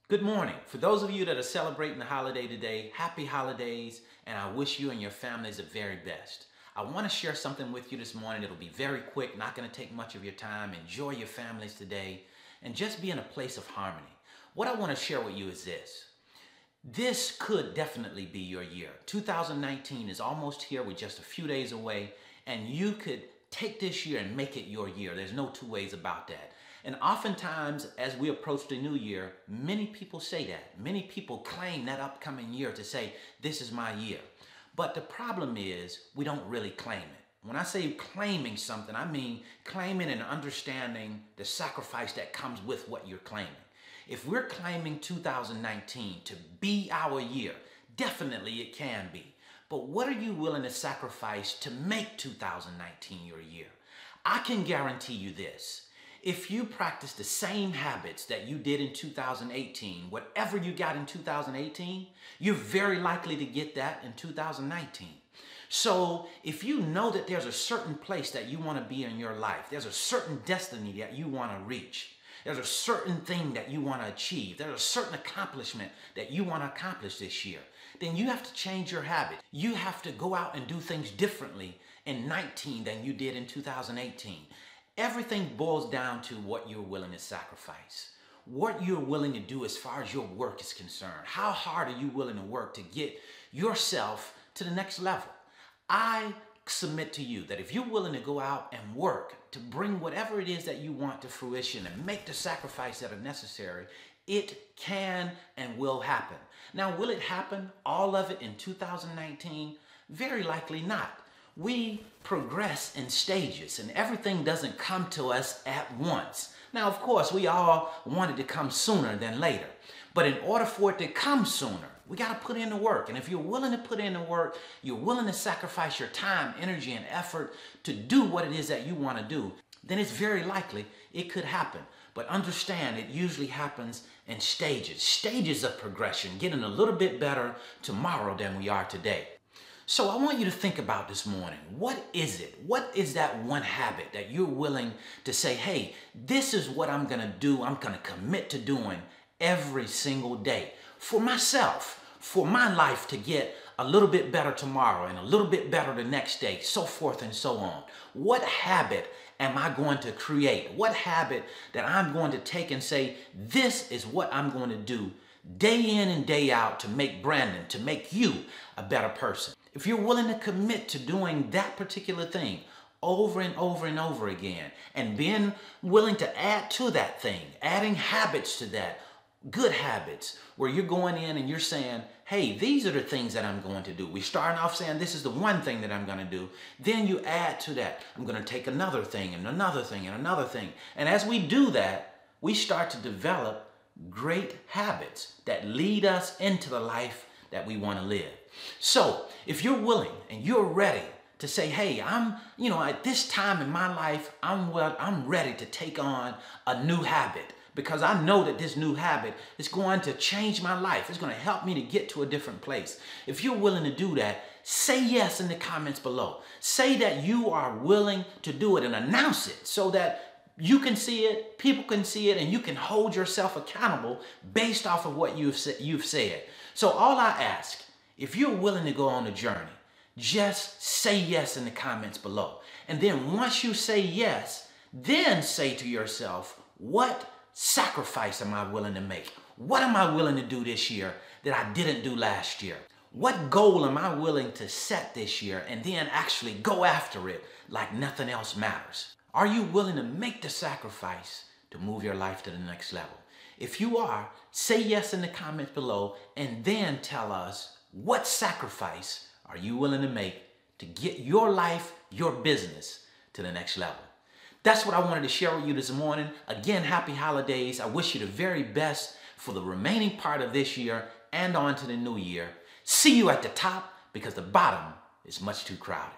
Good morning. For those of you that are celebrating the holiday today, happy holidays, and I wish you and your families the very best. I want to share something with you this morning. It'll be very quick, not going to take much of your time. Enjoy your families today, and just be in a place of harmony. What I want to share with you is this. This could definitely be your year. 2019 is almost here. We're just a few days away, and you could take this year and make it your year. There's no two ways about that. And oftentimes, as we approach the new year, many people say that. Many people claim that upcoming year to say, this is my year. But the problem is, we don't really claim it. When I say claiming something, I mean claiming and understanding the sacrifice that comes with what you're claiming. If we're claiming 2019 to be our year, definitely it can be. But what are you willing to sacrifice to make 2019 your year? I can guarantee you this. If you practice the same habits that you did in 2018, whatever you got in 2018, you're very likely to get that in 2019. So if you know that there's a certain place that you want to be in your life, there's a certain destiny that you want to reach, there's a certain thing that you want to achieve, there's a certain accomplishment that you want to accomplish this year, then you have to change your habit. You have to go out and do things differently in 19 than you did in 2018. Everything boils down to what you're willing to sacrifice, what you're willing to do as far as your work is concerned. How hard are you willing to work to get yourself to the next level? I submit to you that if you're willing to go out and work to bring whatever it is that you want to fruition and make the sacrifice that are necessary, it can and will happen. Now, will it happen, all of it in 2019? Very likely not. We progress in stages, and everything doesn't come to us at once. Now, of course, we all want it to come sooner than later. But in order for it to come sooner, we got to put in the work. And if you're willing to put in the work, you're willing to sacrifice your time, energy, and effort to do what it is that you want to do, then it's very likely it could happen. But understand, it usually happens in stages of progression, getting a little bit better tomorrow than we are today. So I want you to think about this morning. What is it? What is that one habit that you're willing to say, hey, this is what I'm going to do. I'm going to commit to doing every single day for myself, for my life to get a little bit better tomorrow and a little bit better the next day, so forth and so on. What habit am I going to create? What habit that I'm going to take and say, this is what I'm going to do day in and day out to make Brandon, to make you a better person? If you're willing to commit to doing that particular thing over and over and over again, and being willing to add to that thing, adding habits to that, good habits, where you're going in and you're saying, hey, these are the things that I'm going to do. We're starting off saying this is the one thing that I'm going to do. Then you add to that, I'm going to take another thing and another thing and another thing. And as we do that, we start to develop great habits that lead us into the life that we want to live. So if you're willing and you're ready to say, hey, at this time in my life, I'm ready to take on a new habit, because I know that this new habit is going to change my life. It's going to help me to get to a different place. If you're willing to do that, say yes in the comments below. Say that you are willing to do it and announce it so that you can see it, people can see it, and you can hold yourself accountable based off of what you've said. So all I ask, if you're willing to go on a journey, just say yes in the comments below. And then once you say yes, then say to yourself, what sacrifice am I willing to make? What am I willing to do this year that I didn't do last year? What goal am I willing to set this year and then actually go after it like nothing else matters? Are you willing to make the sacrifice to move your life to the next level? If you are, say yes in the comments below, and then tell us, what sacrifice are you willing to make to get your life, your business to the next level? That's what I wanted to share with you this morning. Again, happy holidays. I wish you the very best for the remaining part of this year and on to the new year. See you at the top, because the bottom is much too crowded.